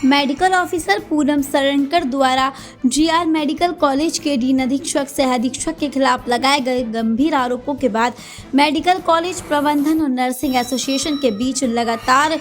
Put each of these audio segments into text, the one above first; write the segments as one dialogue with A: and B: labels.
A: Medical officer Poonam सरणकर द्वारा GR medical college के dean अधीक्षक सह अधीक्षक के खिलाफ लगाए गए गंभीर आरोपों के बाद मेडिकल कॉलेज प्रबंधन और नर्सिंग एसोसिएशन के बीच लगातार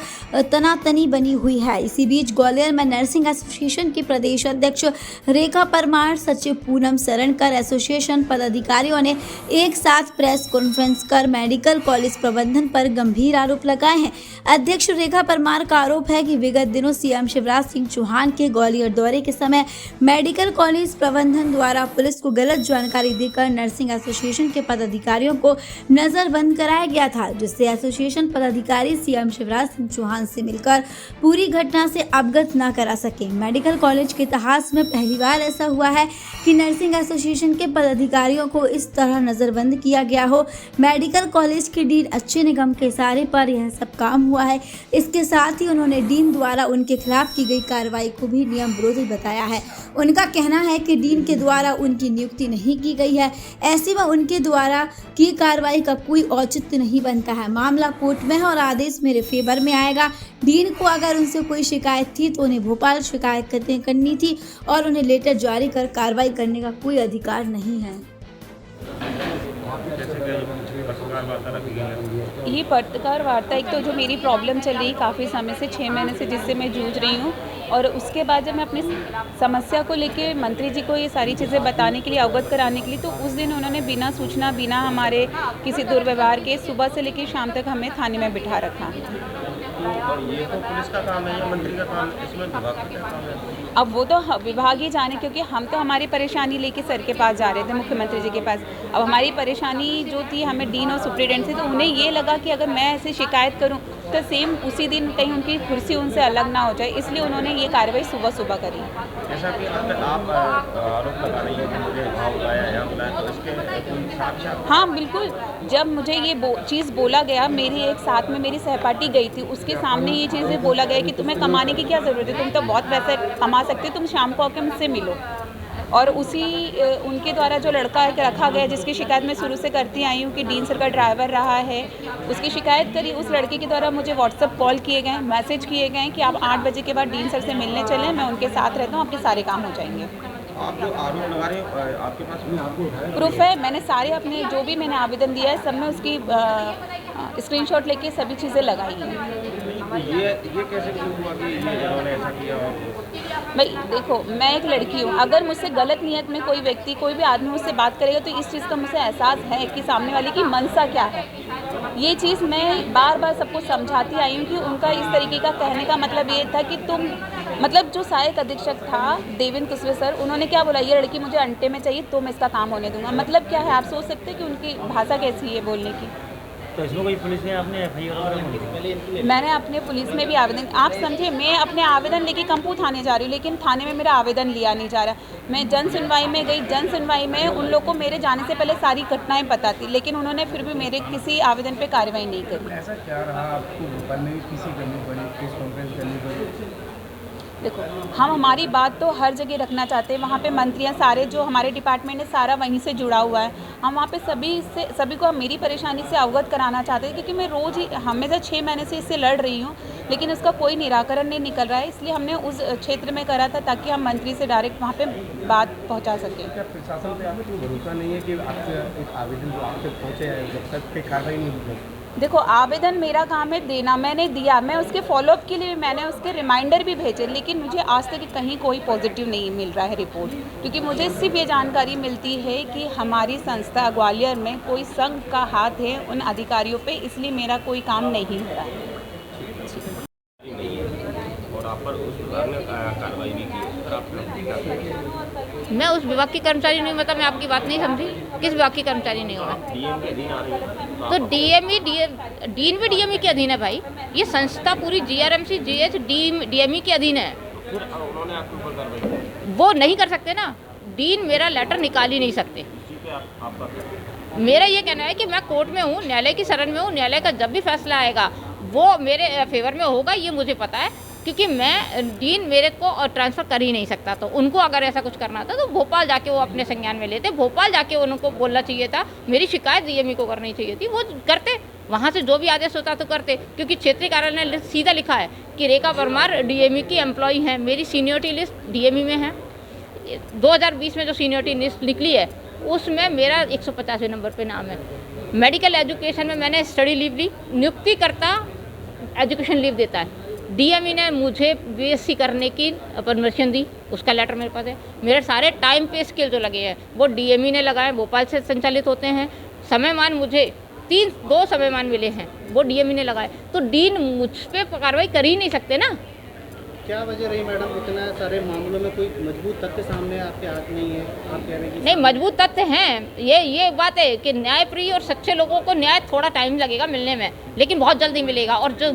A: तनातनी बनी हुई है। इसी बीच ग्वालियर में नर्सिंग एसोसिएशन की प्रदेश अध्यक्ष रेखा परमार, सचिव पूनम सरणकर, एसोसिएशन पदाधिकारियों ने एक साथ प्रेस कॉन्फ्रेंस कर मेडिकल कॉलेज प्रबंधन पर गंभीर आरोप लगाए हैं। अध्यक्ष रेखा परमार का आरोप है कि विगत दिनों सीएम शिवराज सिंह चौहान के ग्वालियर दौरे के समय मेडिकल कॉलेज प्रबंधन द्वारा पुलिस को गलत जानकारी देकर नर्सिंग एसोसिएशन के पदाधिकारियों को नजरबंद कराया गया था, जिससे एसोसिएशन पदाधिकारी सीएम शिवराज सिंह चौहान से मिलकर पूरी घटना से अवगत न करा सके। मेडिकल कॉलेज के इतिहास में पहली बार ऐसा हुआ है कि नर्सिंग एसोसिएशन के पदाधिकारियों को इस तरह नजरबंद किया गया हो। मेडिकल कॉलेज के डीन अच्छे निगम के इशारे पर यह सब काम हुआ है। इसके साथ ही उन्होंने डीन द्वारा उनके खिलाफ की गई कार्रवाई को भी नियम विरोधी बताया है। उनका कहना है कि डीन के द्वारा उनकी नियुक्ति नहीं की गई है, ऐसे में उनके द्वारा की कार्रवाई का कोई औचित्य नहीं बनता है। मामला कोर्ट में है और आदेश मेरे फेवर में आएगा। डीन को अगर उनसे कोई शिकायत थी तो उन्हें भोपाल शिकायत करनी थी और उन्हें लेटर जारी कर कार्रवाई करने का कोई अधिकार नहीं है।
B: ये पत्रकार वार्ता एक तो जो मेरी प्रॉब्लम चल रही काफ़ी समय से 6 महीने से जिससे मैं जूझ रही हूँ, और उसके बाद जब मैं अपनी समस्या को लेके मंत्री जी को ये सारी चीज़ें बताने के लिए, अवगत कराने के लिए, तो उस दिन उन्होंने बिना सूचना, बिना हमारे किसी दुर्व्यवहार के सुबह से लेकर शाम तक हमें थाने में बिठा रखा।
C: ये तो पुलिस का काम है या मंत्री का काम, इसमें विभाग का क्या काम है?
B: अब वो तो विभाग ही जाने, क्योंकि हम तो हमारी परेशानी लेके सर के पास जा रहे थे, मुख्यमंत्री जी के पास। अब हमारी परेशानी जो थी, हमें डीन और सुप्रीडेंट से, तो उन्हें ये लगा कि अगर मैं ऐसे शिकायत करूं तो सेम उसी दिन कहीं उनकी कुर्सी उनसे अलग ना हो जाए, इसलिए उन्होंने ये कार्रवाई सुबह सुबह करी।
C: जैसा कि आप आरोप लगा रही हैं कि मुझे भाव बुलाया या बुलाया, तो इसके कोई साक्ष्य?
B: हाँ बिल्कुल, जब मुझे ये चीज़ बोला गया, मेरी एक साथ में मेरी सहपाठी गई थी, उसके सामने ये चीज़ें बोला गया कि तुम्हें कमाने की क्या ज़रूरत है, तुम तो बहुत पैसा कमा सकते हो, तुम शाम को आके मुझसे मिलो। और उसी उनके द्वारा जो लड़का रखा गया, जिसकी शिकायत मैं शुरू से करती आई हूँ कि डीन सर का ड्राइवर रहा है, उसकी शिकायत करी। उस लड़के के द्वारा मुझे व्हाट्सएप कॉल किए गए, मैसेज किए गए कि आप 8 बजे के बाद डीन सर से मिलने चलें, मैं उनके साथ रहता हूँ, आपके सारे काम हो जाएंगे।
C: आप जो आरोप लगा रहे हो, आपके पास
B: प्रूफ है? मैंने सारे अपने जो भी मैंने आवेदन दिया है, सब में उसकी स्क्रीनशॉट लेके सभी चीज़ें लगाई हैं।
C: ये कैसे प्रूफ हुआ कि ये इन्होंने ऐसा किया?
B: भाई देखो, मैं एक लड़की हूँ, अगर मुझसे गलत नियत में कोई व्यक्ति, कोई भी आदमी मुझसे बात करेगा तो इस चीज़ का मुझे एहसास है कि सामने वाले की मंशा क्या है। ये चीज़ मैं बार बार सबको समझाती आई हूँ कि उनका इस तरीके का कहने का मतलब ये था कि तुम, मतलब जो सहायक अधीक्षक था देवेंद्र कुशवे सर, उन्होंने क्या बोला, ये लड़की मुझे अंटे में चाहिए तो मैं इसका काम होने दूंगा। मतलब क्या है, आप सोच सकते हैं कि उनकी भाषा कैसी है बोलने की।
C: तो इसमें कोई पुलिस ने आपने एफआईआर?
B: मैंने अपने पुलिस में भी आवेदन, आप समझे, मैं अपने आवेदन लेके कंपू थाने जा रही हूँ, लेकिन थाने में मेरा आवेदन लिया नहीं जा रहा। मैं जन सुनवाई में गई, जन सुनवाई में उन लोग को मेरे जाने से पहले सारी घटनाएं पता थी, लेकिन उन्होंने फिर भी मेरे किसी आवेदन पे कार्रवाई नहीं करी।
C: ऐसा क्या रहा आपको भोपाल में किसी करनी पड़ी, प्रेस कॉन्फ्रेंस करनी पड़ी?
B: देखो, हम हमारी बात तो हर जगह रखना चाहते हैं, वहाँ पे मंत्रियाँ सारे, जो हमारे डिपार्टमेंट है सारा वहीं से जुड़ा हुआ है। हम वहाँ पे सभी को मेरी परेशानी से अवगत कराना चाहते हैं, क्योंकि मैं रोज़ ही हमेशा 6 महीने से इससे लड़ रही हूँ, लेकिन उसका कोई निराकरण नहीं निकल रहा है। इसलिए हमने उस क्षेत्र में करा था ताकि हम मंत्री से डायरेक्ट वहाँ पे बात पहुँचा सकें।
C: क्या प्रशासन पे आपको भरोसा नहीं है कि आपके एक आवेदन जो आप तक पहुँचे हैं, जब तक पे कार्रवाई नहीं हुई?
B: देखो, आवेदन मेरा काम है देना, मैंने दिया, मैं उसके फॉलोअप के लिए मैंने उसके रिमाइंडर भी भेजे, लेकिन मुझे आज तक कहीं कोई पॉजिटिव नहीं मिल रहा है रिपोर्ट, क्योंकि मुझे सिर्फ ये जानकारी मिलती है कि हमारी संस्था ग्वालियर में कोई संघ का हाथ है उन अधिकारियों पे, इसलिए मेरा कोई काम नहीं हो रहा है।
C: और आप पर उस विभाग ने कार्रवाई भी की,
D: मैं उस विभाग की कर्मचारी नहीं, मतलब मैं आपकी बात नहीं समझी, किस विभाग की कर्मचारी नहीं हूँ?
C: डीएम के अधीन आ रही है
D: तो डीन भी डीएमई के अधीन है भाई। ये संस्था पूरी जीआरएमसी जीएच डीएमई के अधीन है।
C: फिर उन्होंने आपके ऊपर कार्रवाई?
D: वो नहीं कर सकते ना, डीन मेरा लेटर निकाल ही नहीं सकते।
C: इसी पे आपका
D: मेरा ये कहना है कि मैं कोर्ट में हूँ, न्यायालय की शरण में हूँ, न्यायालय का जब भी फैसला आएगा वो मेरे फेवर में होगा, ये मुझे पता है। क्योंकि मैं डीन मेरे को ट्रांसफ़र कर ही नहीं सकता, तो उनको अगर ऐसा कुछ करना था तो भोपाल जाके वो अपने संज्ञान में लेते, भोपाल जाके उनको बोलना चाहिए था, मेरी शिकायत डीएमई को करनी चाहिए थी, वो करते, वहाँ से जो भी आदेश होता तो करते, क्योंकि क्षेत्रीय कार्यालय ने सीधा लिखा है कि रेखा परमार डीएमई की एम्प्लॉई हैं, मेरी सीनियरिटी लिस्ट डीएमई में है। 2020 में जो सीनियरिटी लिस्ट निकली है उसमें मेरा 185 नंबर पे नाम है। मेडिकल एजुकेशन में मैंने स्टडी लीव ली, नियुक्तिकर्ता एजुकेशन लीव देता है, डीएमई ने मुझे बीएससी करने की परमिशन दी, उसका लेटर मेरे पास है। मेरे सारे टाइम पे स्केल जो लगे हैं वो डीएमई ने लगाए, भोपाल से संचालित होते हैं। समयमान मुझे 2 समयमान मिले हैं, वो डीएमई ने लगाए, तो डीन मुझ पर कार्रवाई कर ही नहीं सकते ना।
E: क्या वजह रही मैडम, इतना सारे मामलों में कोई मजबूत तथ्य सामने आपके हाथ नहीं है? आप कह रहे हैं कि
D: नहीं, मजबूत तथ्य हैं, ये बात है कि न्यायप्रिय और सच्चे लोगों को न्याय थोड़ा टाइम लगेगा मिलने में, लेकिन बहुत जल्दी मिलेगा, और जो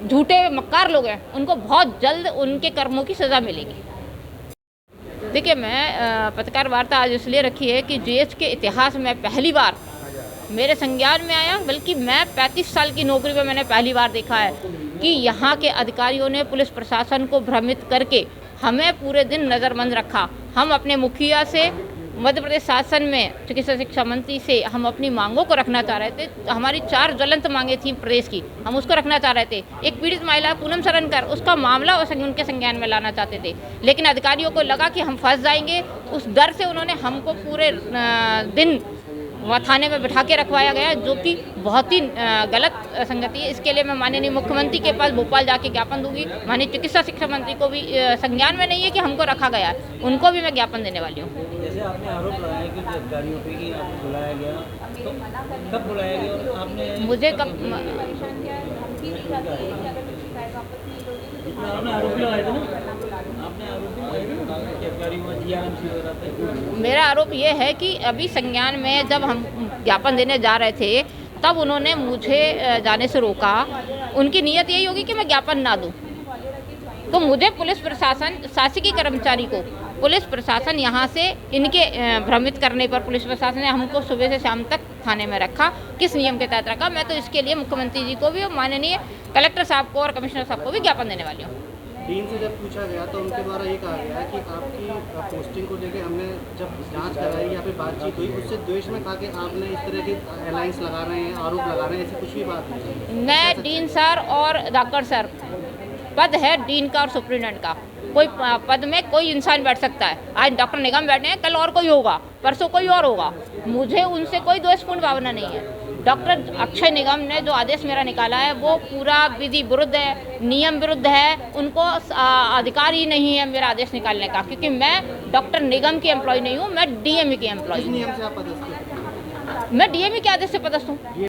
D: झूठे मक्कार लोग हैं उनको बहुत जल्द उनके कर्मों की सज़ा मिलेगी। देखिए, मैं पत्रकार वार्ता आज इसलिए रखी है कि जीएच के इतिहास में पहली बार मेरे संज्ञान में आया, बल्कि मैं 35 साल की नौकरी में मैंने पहली बार देखा है कि यहाँ के अधिकारियों ने पुलिस प्रशासन को भ्रमित करके हमें पूरे दिन नज़रबंद रखा। हम अपने मुखिया से, मध्य प्रदेश शासन में चिकित्सा शिक्षा मंत्री से हम अपनी मांगों को रखना चाह रहे थे। हमारी 4 ज्वलंत मांगे थी प्रदेश की, हम उसको रखना चाह रहे थे। एक पीड़ित महिला पूनम सरनकर, उसका मामला उनके संज्ञान में लाना चाहते थे, लेकिन अधिकारियों को लगा कि हम फंस जाएंगे, उस डर से उन्होंने हमको पूरे दिन वहाँ थाने में बिठा के रखवाया गया, जो कि बहुत ही गलत संगति है। इसके लिए मैं माननीय मुख्यमंत्री के पास भोपाल जाके ज्ञापन दूंगी। माननीय चिकित्सा शिक्षा मंत्री को भी संज्ञान में नहीं है कि हमको रखा गया है, उनको भी मैं ज्ञापन देने वाली हूँ।
E: जैसे आपने आरोप लगाया कि अधिकारियों पे कि आपको बुलाया गया, तो कब बुलाया गया और आपने
D: मुझे कब
E: आपने आरोप लगाए थे ना, आपने आरोप लगाए थे ना कि अधिकारी हुआ जीआरएमसी वगैरह पे।
D: मेरा आरोप ये है कि अभी संज्ञान में जब हम ज्ञापन देने जा रहे थे तब उन्होंने मुझे जाने से रोका। उनकी नीयत यही होगी कि मैं ज्ञापन ना दूं, तो मुझे पुलिस प्रशासन, शासकीय कर्मचारी को पुलिस प्रशासन यहाँ से इनके भ्रमित करने पर पुलिस प्रशासन ने हमको सुबह से शाम तक थाने में रखा। किस नियम के तहत रखा, मैं तो इसके लिए मुख्यमंत्री जी को भी और माननीय कलेक्टर साहब को और कमिश्नर साहब को भी ज्ञापन देने वाली हूँ।
E: डीन से जब पूछा गया तो उनके द्वारा ये कहा गया कि आपकी पोस्टिंग को लेकर हमने जब जांच कराई या फिर बातचीत हुई, उससे द्वेष में कहा कि आपने इस तरह की अलायंस लगा रहे हैं, आरोप लगा रहे हैं, ऐसी कुछ भी बात नहीं।
D: मैं डीन सर और डॉक्टर सर, पद है डीन का और सुप्रिटेंडेंट का, कोई पद में कोई इंसान बैठ सकता है। आज डॉक्टर निगम बैठे हैं, कल और कोई होगा, परसों कोई और होगा। मुझे उनसे कोई द्वेषपूर्ण भावना नहीं है। डॉक्टर अक्षय निगम ने जो आदेश मेरा निकाला है वो पूरा विधि विरुद्ध है, नियम विरुद्ध है। उनको अधिकार ही नहीं है मेरा आदेश निकालने का, क्योंकि मैं डॉक्टर निगम की एम्प्लॉय नहीं हूँ, मैं डीएमई की एम्प्लॉय हूँ।
E: नियम से आप पदस्थ हैं?
D: मैं डीएमई के आदेश से पदस्थ हूँ।